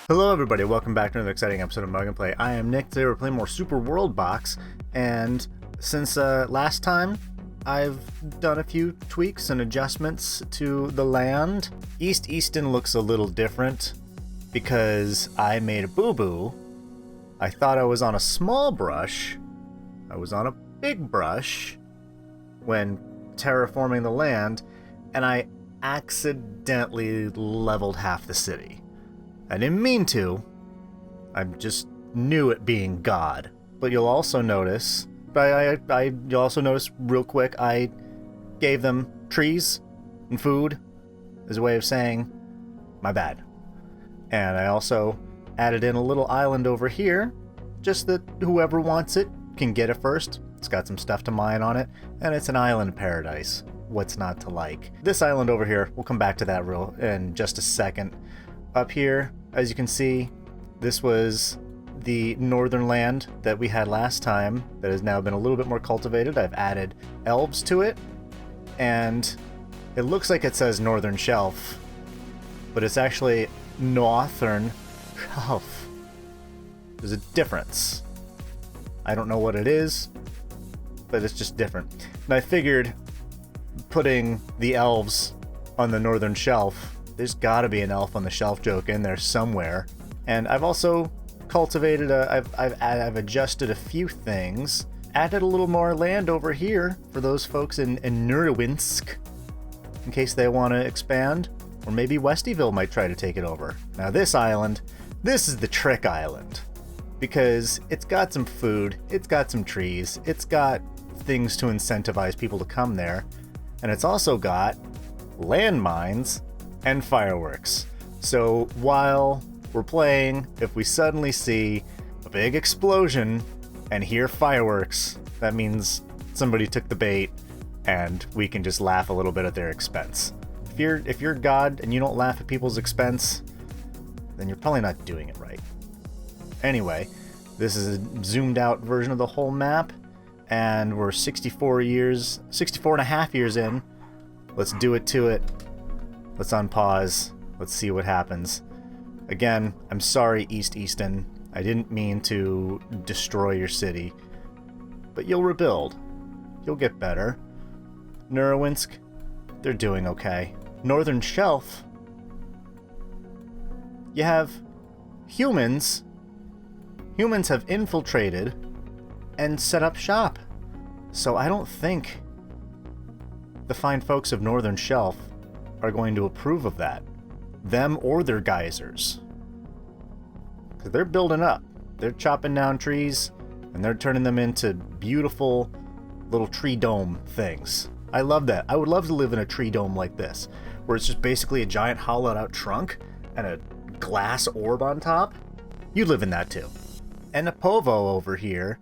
Hello everybody, welcome back to another exciting episode of Mug&Play. I am Nick. Today we're playing more Super WorldBox, and since last time, I've done a few tweaks and adjustments to the land. East Easton looks a little different because I made a boo-boo. I thought I was on a small brush. I was on a big brush when terraforming the land, and I accidentally leveled half the city. I didn't mean to. I just knew it being God. But you'll also notice, you'll also notice real quick, I gave them trees and food as a way of saying, my bad. And I also added in a little island over here, just that whoever wants it can get it first. It's got some stuff to mine on it, and it's an island paradise. What's not to like? This island over here, we'll come back to that in just a second. Up here, as you can see, this was the northern land that we had last time that has now been a little bit more cultivated. I've added elves to it, and it looks like it says Northern Shelf, but it's actually Northern Shelf. There's a difference. I don't know what it is, but it's just different. And I figured putting the elves on the Northern Shelf, there's gotta be an elf on the shelf joke in there somewhere. And I've also cultivated I've adjusted a few things. Added a little more land over here for those folks in Nurwinsk, in case they want to expand. Or maybe Westyville might try to take it over. Now this island, this is the trick island. Because it's got some food, it's got some trees, it's got things to incentivize people to come there. And it's also got landmines and fireworks. So while we're playing, if we suddenly see a big explosion and hear fireworks, that means somebody took the bait and we can just laugh a little bit at their expense. If you're God and you don't laugh at people's expense, then you're probably not doing it right. Anyway, this is a zoomed out version of the whole map, and we're 64 and a half years in. Let's do it to it. Let's unpause. Let's see what happens. Again, I'm sorry, East Easton. I didn't mean to destroy your city. But you'll rebuild. You'll get better. Nurwinsk, they're doing okay. Northern Shelf, you have humans. Humans have infiltrated and set up shop. So I don't think the fine folks of Northern Shelf are going to approve of that. Them or their geysers. Because they're building up. They're chopping down trees, and they're turning them into beautiful little tree dome things. I love that. I would love to live in a tree dome like this, where it's just basically a giant hollowed out trunk and a glass orb on top. You'd live in that too. And a Povo over here,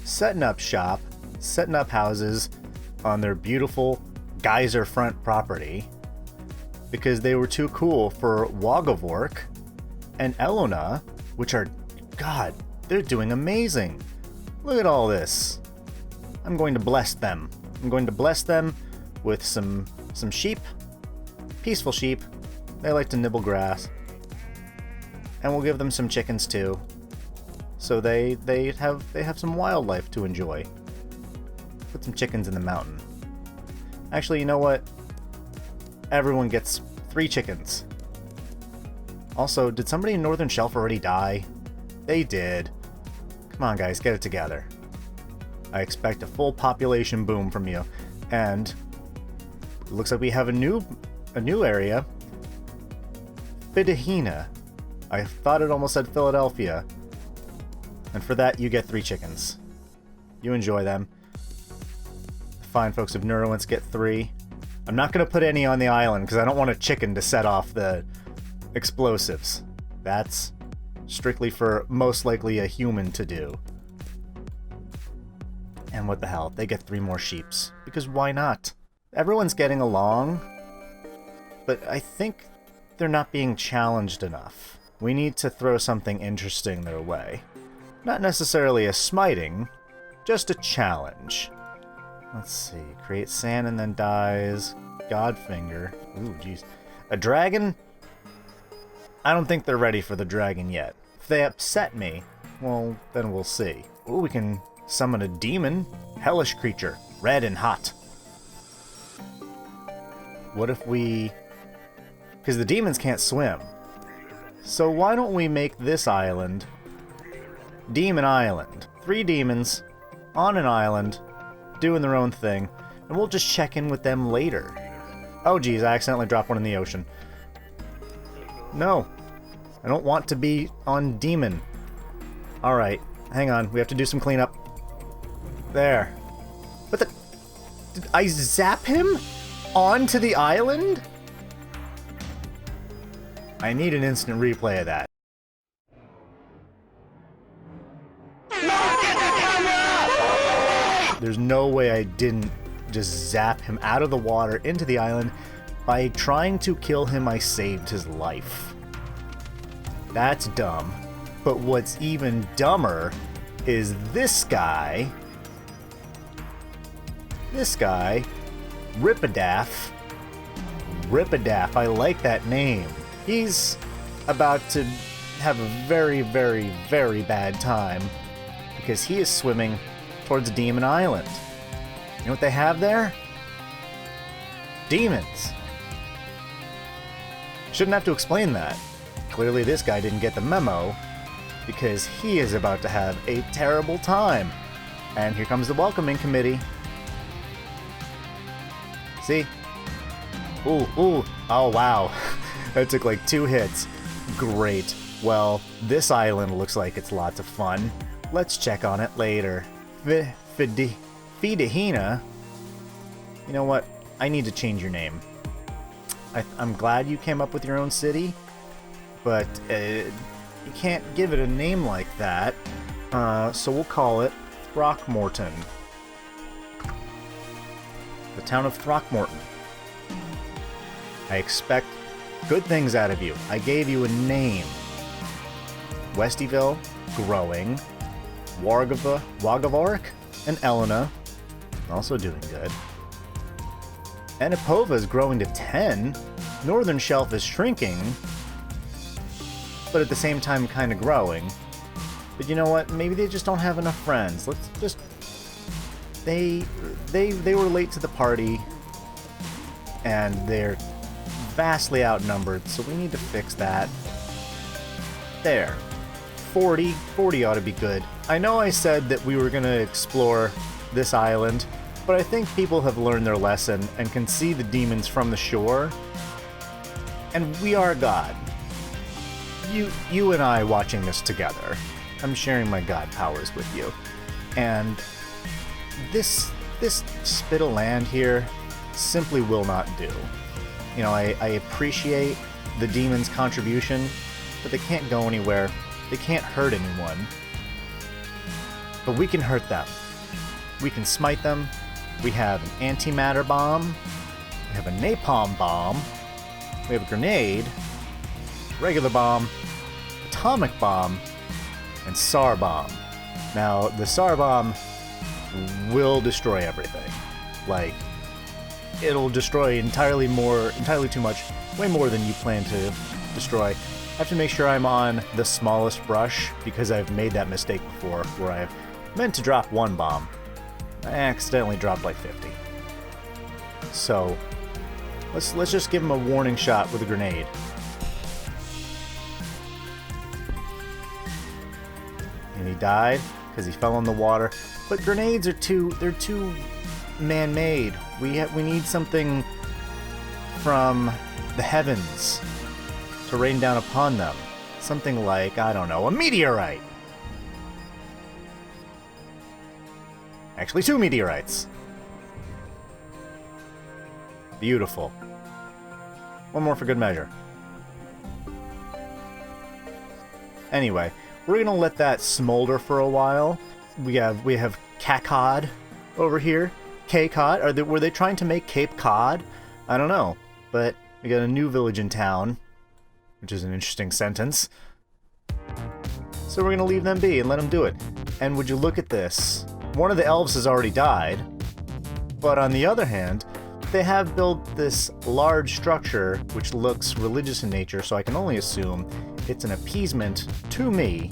setting up shop, setting up houses on their beautiful geyser front property, because they were too cool for Wagavork and Elona, which are, God, they're doing amazing. Look at all this. I'm going to bless them. I'm going to bless them with some sheep, peaceful sheep. They like to nibble grass. And we'll give them some chickens too, so they have some wildlife to enjoy. Put some chickens in the mountain. Actually, you know what? Everyone gets 3 chickens. Also, did somebody in Northern Shelf already die? They did. Come on, guys, get it together. I expect a full population boom from you. And it looks like we have a new area. Fidahina. I thought it almost said Philadelphia. And for that, you get 3 chickens. You enjoy them. The fine folks of Nurwinsk get 3. I'm not going to put any on the island because I don't want a chicken to set off the explosives. That's strictly for most likely a human to do. And what the hell, they get 3 more sheeps. Because why not? Everyone's getting along, but I think they're not being challenged enough. We need to throw something interesting their way. Not necessarily a smiting, just a challenge. Let's see. Create sand and then dies. Godfinger. Ooh, jeez. A dragon? I don't think they're ready for the dragon yet. If they upset me, well, then we'll see. Ooh, we can summon a demon. Hellish creature. Red and hot. What if we... Because the demons can't swim. So why don't we make this island Demon Island? 3 demons on an island doing their own thing, and we'll just check in with them later. Oh geez, I accidentally dropped one in the ocean. No, I don't want to be on demon. Alright, hang on, we have to do some cleanup. There. What the... Did I zap him onto the island? I need an instant replay of that. There's no way I didn't just zap him out of the water into the island. By trying to kill him, I saved his life. That's dumb. But what's even dumber is this guy. This guy, Ripadaff. Ripadaff, I like that name. He's about to have a very, very, very bad time because he is swimming towards Demon Island. You know what they have there? Demons. Shouldn't have to explain that. Clearly this guy didn't get the memo because he is about to have a terrible time. And here comes the welcoming committee. See? Ooh, ooh, oh wow. That took like 2 hits. Great. Well, this island looks like it's lots of fun. Let's check on it later. Fidehina? You know what? I need to change your name. I'm glad you came up with your own city, but you can't give it a name like that. So we'll call it Throckmorton. The town of Throckmorton. I expect good things out of you. I gave you a name. Westyville, growing. Wagavork and Elena, also doing good. Anipova is growing to 10. Northern Shelf is shrinking, but at the same time kind of growing. But you know what? Maybe they just don't have enough friends. Let's just... They were late to the party, and they're vastly outnumbered, so we need to fix that. There. 40 ought to be good. I know I said that we were going to explore this island, but I think people have learned their lesson and can see the demons from the shore. And we are God. You and I watching this together. I'm sharing my God powers with you. And this spit of land here simply will not do. You know, I appreciate the demons' contribution, but they can't go anywhere. They can't hurt anyone. But we can hurt them. We can smite them. We have an antimatter bomb. We have a napalm bomb. We have a grenade. Regular bomb. Atomic bomb. And SAR bomb. Now, the SAR bomb will destroy everything. Like, it'll destroy entirely too much. Way more than you plan to destroy. I have to make sure I'm on the smallest brush because I've made that mistake before where I've meant to drop 1 bomb. I accidentally dropped like 50. So let's just give him a warning shot with a grenade. And he died because he fell in the water. But grenades are too man-made. We need something from the heavens to rain down upon them. Something like, I don't know, a meteorite. Actually, 2 meteorites. Beautiful. 1 more for good measure. Anyway, we're gonna let that smolder for a while. We have Cacod over here. K-Cod? Were they trying to make Cape Cod? I don't know. But we got a new village in town, which is an interesting sentence. So we're gonna leave them be and let them do it. And would you look at this? One of the elves has already died, but on the other hand, they have built this large structure which looks religious in nature, so I can only assume it's an appeasement to me.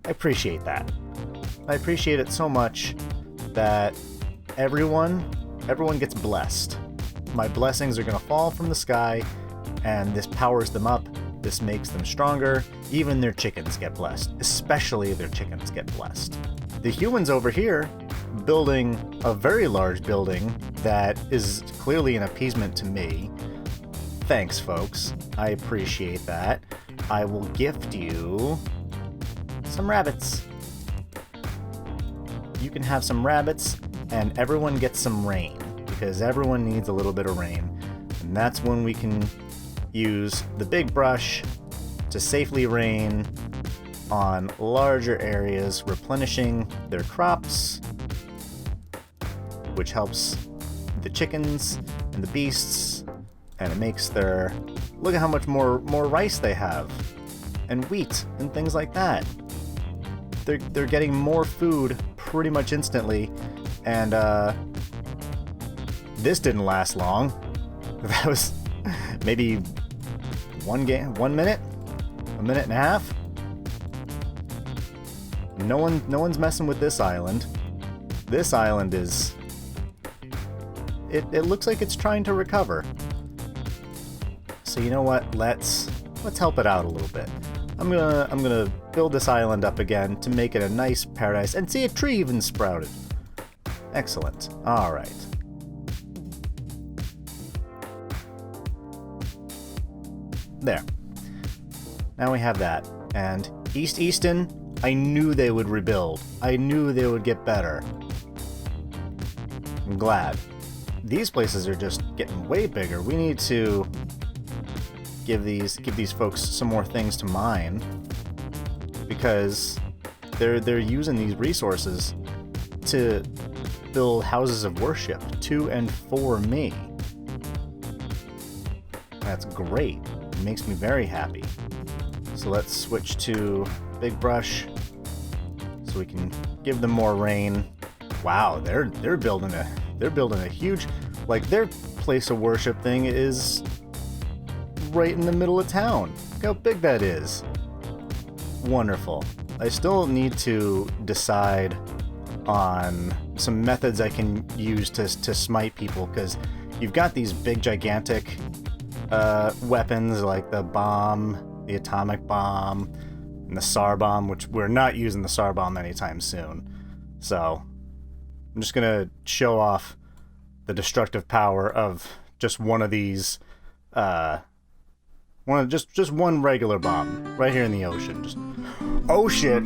I appreciate that. I appreciate it so much that everyone gets blessed. My blessings are going to fall from the sky, and this powers them up. This makes them stronger. Even their chickens get blessed. Especially their chickens get blessed. The humans over here, building a very large building that is clearly an appeasement to me. Thanks, folks. I appreciate that. I will gift you some rabbits. You can have some rabbits, and everyone gets some rain, because everyone needs a little bit of rain. And that's when we can use the big brush to safely rain on larger areas, replenishing their crops, which helps the chickens and the beasts, and it makes their... Look at how much more rice they have, and wheat, and things like that. They're getting more food pretty much instantly, and this didn't last long. That was maybe 1 minute, a minute and a half. No one's messing with this island. This island is... It looks like it's trying to recover. So you know what? Let's help it out a little bit. I'm gonna build this island up again to make it a nice paradise, and see, a tree even sprouted. Excellent. All right. There. Now we have that. And East Easton, I knew they would rebuild. I knew they would get better. I'm glad. These places are just getting way bigger. We need to give these folks some more things to mine, because they're using these resources to build houses of worship to and for me. That's great. It makes me very happy. So let's switch to big brush so we can give them more rain. Wow, they're building a huge, like, their place of worship thing is right in the middle of town. Look how big that is. Wonderful. I still need to decide on some methods I can use to smite people, because you've got these big gigantic weapons like the bomb, the atomic bomb, and the SAR bomb, which we're not using the SAR bomb anytime soon. So I'm just gonna show off the destructive power of just one of these, just one regular bomb right here in the ocean. Just, oh shit!